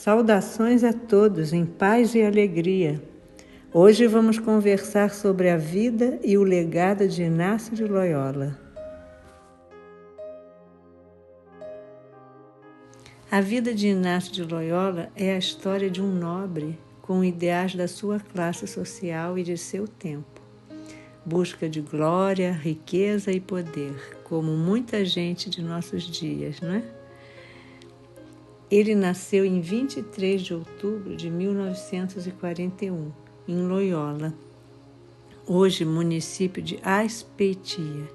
Saudações a todos, em paz e alegria. Hoje vamos conversar sobre a vida e o legado de Inácio de Loyola. A vida de Inácio de Loyola é a história de um nobre com ideais da sua classe social e de seu tempo. Busca de glória, riqueza e poder, como muita gente de nossos dias, não é? Ele nasceu em 23 de outubro de 1941, em Loyola, hoje município de Azpeitia,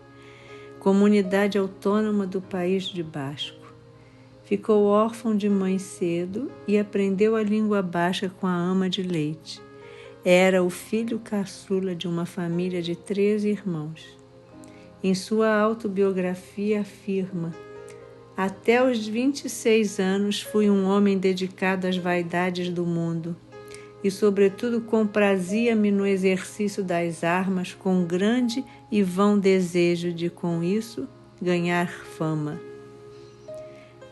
comunidade autônoma do País de Basco. Ficou órfão de mãe cedo e aprendeu a língua baixa com a ama de leite. Era o filho caçula de uma família de 13 irmãos. Em sua autobiografia afirma: até os 26 anos fui um homem dedicado às vaidades do mundo e, sobretudo, comprazia-me no exercício das armas com grande e vão desejo de, com isso, ganhar fama.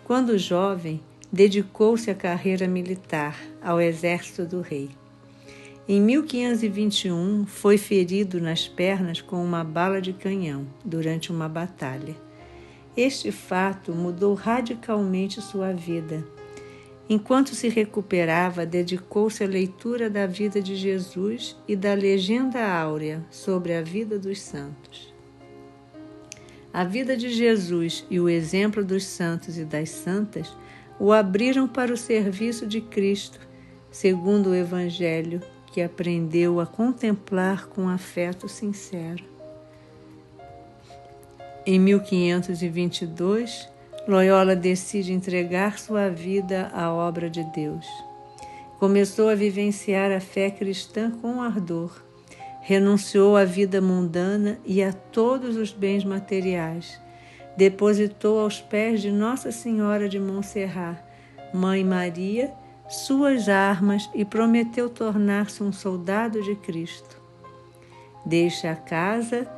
Quando jovem, dedicou-se à carreira militar, ao exército do rei. Em 1521, foi ferido nas pernas com uma bala de canhão durante uma batalha. Este fato mudou radicalmente sua vida. Enquanto se recuperava, dedicou-se à leitura da vida de Jesus e da legenda áurea sobre a vida dos santos. A vida de Jesus e o exemplo dos santos e das santas o abriram para o serviço de Cristo, segundo o Evangelho, que aprendeu a contemplar com afeto sincero. Em 1522, Loyola decide entregar sua vida à obra de Deus. Começou a vivenciar a fé cristã com ardor. Renunciou à vida mundana e a todos os bens materiais. Depositou aos pés de Nossa Senhora de Montserrat, Mãe Maria, suas armas e prometeu tornar-se um soldado de Cristo. Deixa a casa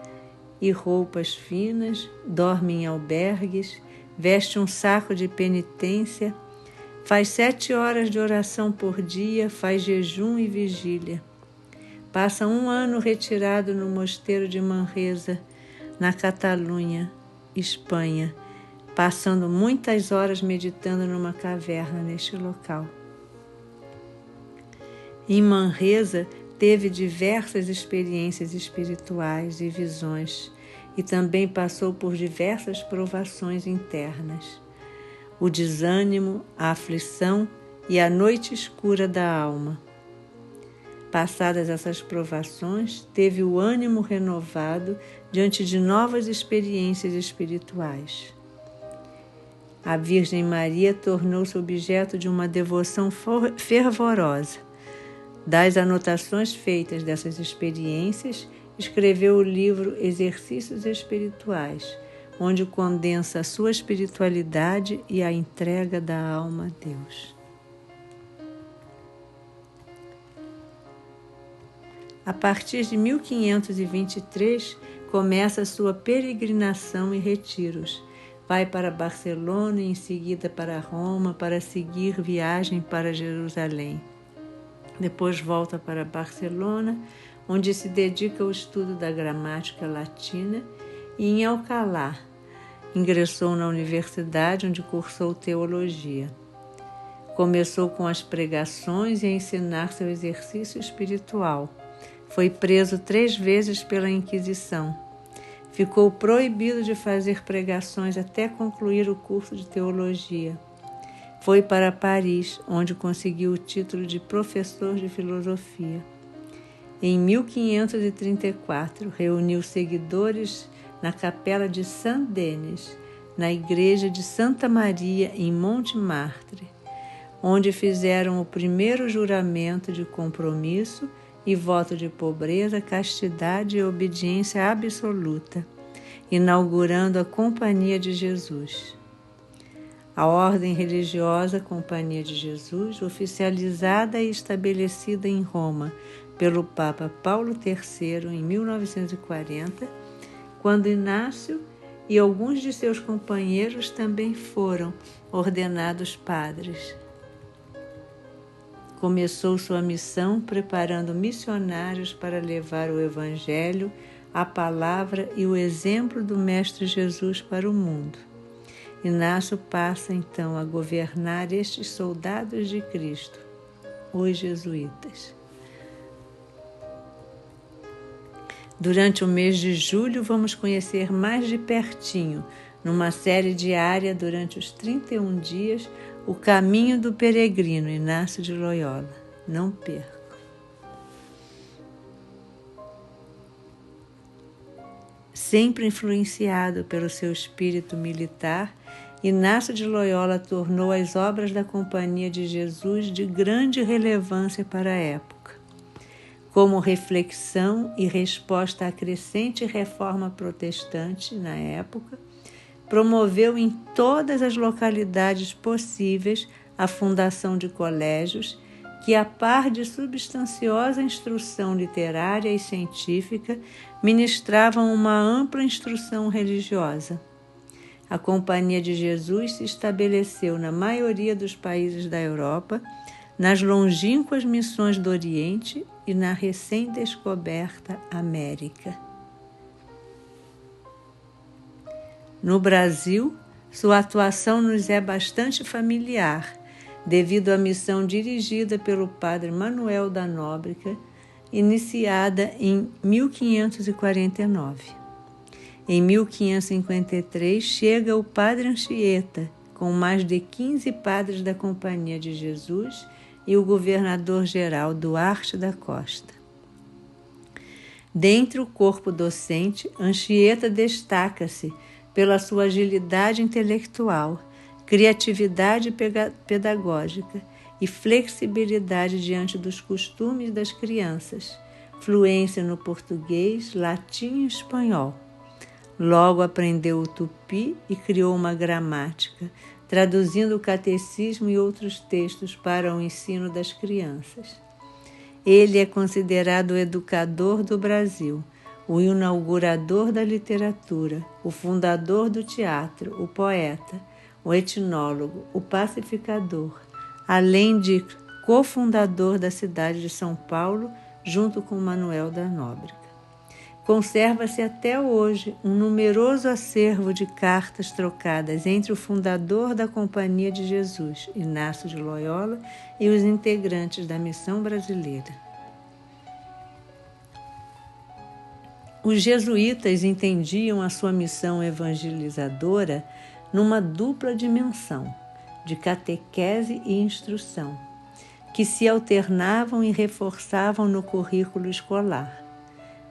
e roupas finas, dorme em albergues, veste um saco de penitência, faz 7 horas de oração por dia, faz jejum e vigília. Passa 1 ano retirado no mosteiro de Manresa, na Catalunha, Espanha, passando muitas horas meditando numa caverna neste local. Em Manresa, teve diversas experiências espirituais e visões e também passou por diversas provações internas. O desânimo, a aflição e a noite escura da alma. Passadas essas provações, teve o ânimo renovado diante de novas experiências espirituais. A Virgem Maria tornou-se objeto de uma devoção fervorosa. Das anotações feitas dessas experiências, escreveu o livro Exercícios Espirituais, onde condensa a sua espiritualidade e a entrega da alma a Deus. A partir de 1523, começa a sua peregrinação e retiros. Vai para Barcelona e em seguida para Roma para seguir viagem para Jerusalém. Depois volta para Barcelona, onde se dedica ao estudo da gramática latina, e em Alcalá ingressou na universidade, onde cursou teologia. Começou com as pregações e a ensinar seu exercício espiritual. Foi preso 3 vezes pela Inquisição. Ficou proibido de fazer pregações até concluir o curso de teologia. Foi para Paris, onde conseguiu o título de professor de filosofia. Em 1534, reuniu seguidores na capela de Saint-Denis, na igreja de Santa Maria, em Montmartre, onde fizeram o primeiro juramento de compromisso e voto de pobreza, castidade e obediência absoluta, inaugurando a Companhia de Jesus. A ordem religiosa Companhia de Jesus, oficializada e estabelecida em Roma pelo Papa Paulo III em 1940, quando Inácio e alguns de seus companheiros também foram ordenados padres. começou sua missão preparando missionários para levar o Evangelho, a palavra e o exemplo do Mestre Jesus para o mundo. Inácio passa então a governar estes soldados de Cristo, os jesuítas. Durante o mês de julho, vamos conhecer mais de pertinho, numa série diária durante os 31 dias, o caminho do peregrino Inácio de Loyola. Não percam. Sempre influenciado pelo seu espírito militar, Inácio de Loyola tornou as obras da Companhia de Jesus de grande relevância para a época. Como reflexão e resposta à crescente reforma protestante na época, promoveu em todas as localidades possíveis a fundação de colégios que, a par de substanciosa instrução literária e científica, ministravam uma ampla instrução religiosa. A Companhia de Jesus se estabeleceu na maioria dos países da Europa, nas longínquas missões do Oriente e na recém-descoberta América. No Brasil, sua atuação nos é bastante familiar, devido à missão dirigida pelo padre Manuel da Nóbrega, iniciada em 1549. Em 1553, chega o padre Anchieta, com mais de 15 padres da Companhia de Jesus e o governador-geral Duarte da Costa. Dentre o corpo docente, Anchieta destaca-se pela sua agilidade intelectual, criatividade pedagógica e flexibilidade diante dos costumes das crianças, fluência no português, latim e espanhol. Logo aprendeu o tupi e criou uma gramática, traduzindo o catecismo e outros textos para o ensino das crianças. Ele é considerado o educador do Brasil, o inaugurador da literatura, o fundador do teatro, o poeta, o etnólogo, o pacificador, além de cofundador da cidade de São Paulo, junto com Manuel da Nóbrega. Conserva-se até hoje um numeroso acervo de cartas trocadas entre o fundador da Companhia de Jesus, Inácio de Loyola, e os integrantes da missão brasileira. Os jesuítas entendiam a sua missão evangelizadora numa dupla dimensão, de catequese e instrução, que se alternavam e reforçavam no currículo escolar.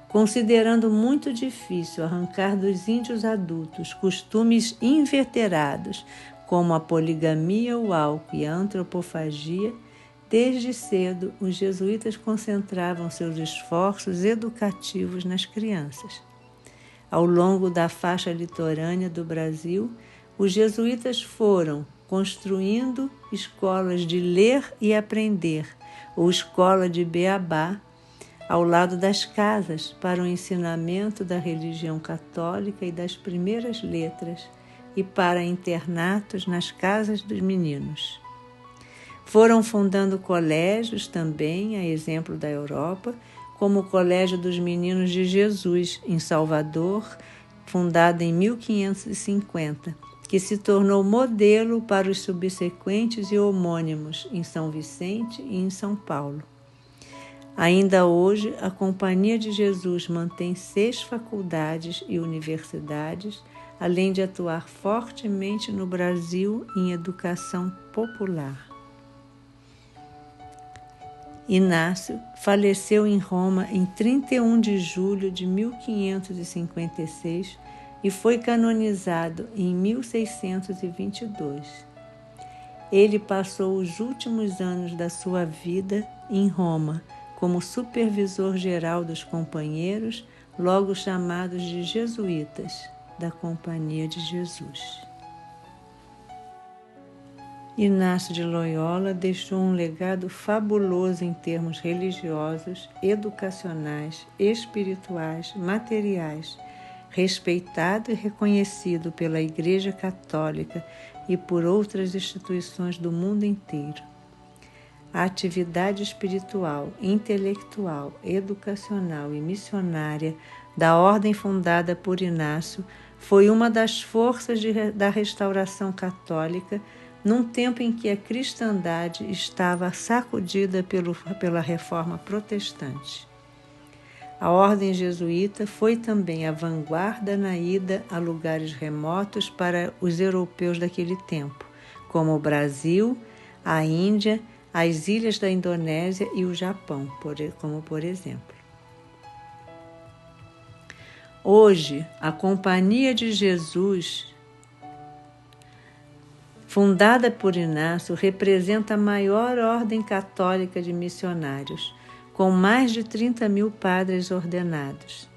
Considerando muito difícil arrancar dos índios adultos costumes inveterados, como a poligamia, o álcool e a antropofagia, desde cedo os jesuítas concentravam seus esforços educativos nas crianças. Ao longo da faixa litorânea do Brasil, os jesuítas foram construindo escolas de ler e aprender, ou escola de beabá, ao lado das casas, para o ensinamento da religião católica e das primeiras letras, e para internatos nas casas dos meninos. Foram fundando colégios também, a exemplo da Europa, como o Colégio dos Meninos de Jesus, em Salvador, fundado em 1550, que se tornou modelo para os subsequentes e homônimos em São Vicente e em São Paulo. Ainda hoje, a Companhia de Jesus mantém 6 faculdades e universidades, além de atuar fortemente no Brasil em educação popular. Inácio faleceu em Roma em 31 de julho de 1556 e foi canonizado em 1622. Ele passou os últimos anos da sua vida em Roma, como supervisor geral dos companheiros, logo chamados de jesuítas, da Companhia de Jesus. Inácio de Loyola deixou um legado fabuloso em termos religiosos, educacionais, espirituais, materiais, respeitado e reconhecido pela Igreja Católica e por outras instituições do mundo inteiro. a atividade espiritual, intelectual, educacional e missionária da ordem fundada por Inácio foi uma das forças da restauração católica num tempo em que a cristandade estava sacudida pela reforma protestante. A ordem jesuíta foi também a vanguarda na ida a lugares remotos para os europeus daquele tempo, como o Brasil, a Índia, as ilhas da Indonésia e o Japão, como por exemplo. Hoje, a Companhia de Jesus, fundada por Inácio, representa a maior ordem católica de missionários, com mais de 30 mil padres ordenados.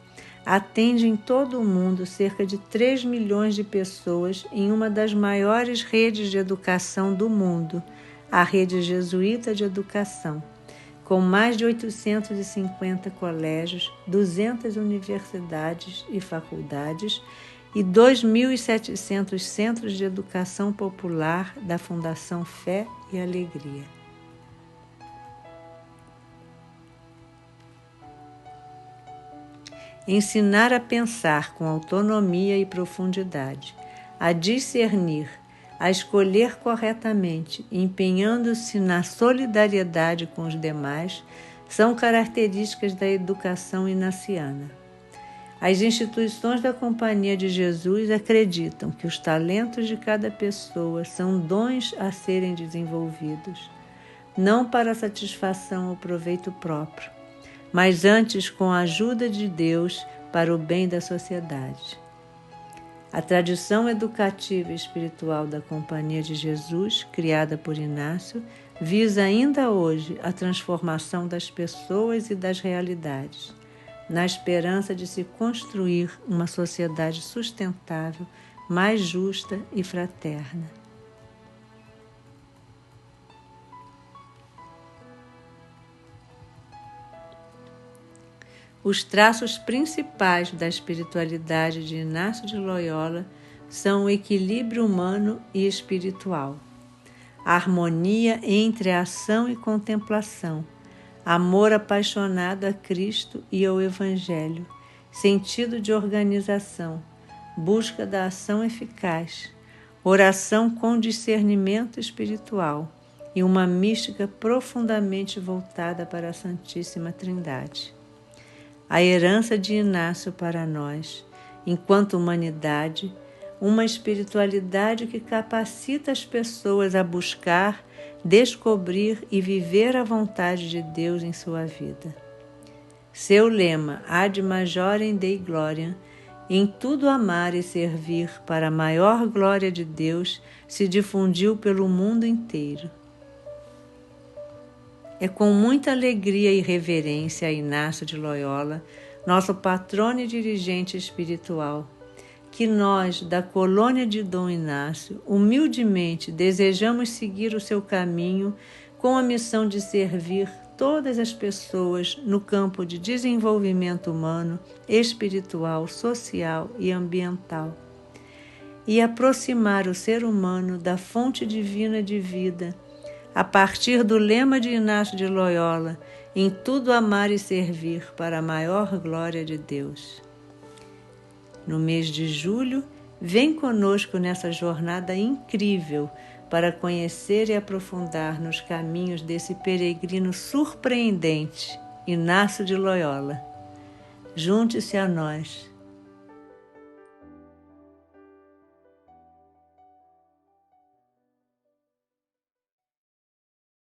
Atende em todo o mundo cerca de 3 milhões de pessoas em uma das maiores redes de educação do mundo, a Rede Jesuíta de Educação, com mais de 850 colégios, 200 universidades e faculdades e 2.700 centros de educação popular da Fundação Fé e Alegria. Ensinar a pensar com autonomia e profundidade, a discernir, a escolher corretamente, empenhando-se na solidariedade com os demais, são características da educação inaciana. As instituições da Companhia de Jesus acreditam que os talentos de cada pessoa são dons a serem desenvolvidos, não para satisfação ou proveito próprio, mas antes com a ajuda de Deus para o bem da sociedade. A tradição educativa e espiritual da Companhia de Jesus, criada por Inácio, visa ainda hoje a transformação das pessoas e das realidades, na esperança de se construir uma sociedade sustentável, mais justa e fraterna. Os traços principais da espiritualidade de Inácio de Loyola são o equilíbrio humano e espiritual, a harmonia entre a ação e contemplação, amor apaixonado a Cristo e ao Evangelho, sentido de organização, busca da ação eficaz, oração com discernimento espiritual e uma mística profundamente voltada para a Santíssima Trindade. A herança de Inácio para nós, enquanto humanidade, uma espiritualidade que capacita as pessoas a buscar, descobrir e viver a vontade de Deus em sua vida. Seu lema, Ad Majorem Dei Gloriam, em tudo amar e servir para a maior glória de Deus, se difundiu pelo mundo inteiro. É com muita alegria e reverência a Inácio de Loyola, nosso patrono e dirigente espiritual, que nós, da colônia de Dom Inácio, humildemente desejamos seguir o seu caminho com a missão de servir todas as pessoas no campo de desenvolvimento humano, espiritual, social e ambiental, e aproximar o ser humano da fonte divina de vida, a partir do lema de Inácio de Loyola, em tudo amar e servir para a maior glória de Deus. No mês de julho, vem conosco nessa jornada incrível para conhecer e aprofundar nos caminhos desse peregrino surpreendente, Inácio de Loyola. Junte-se a nós.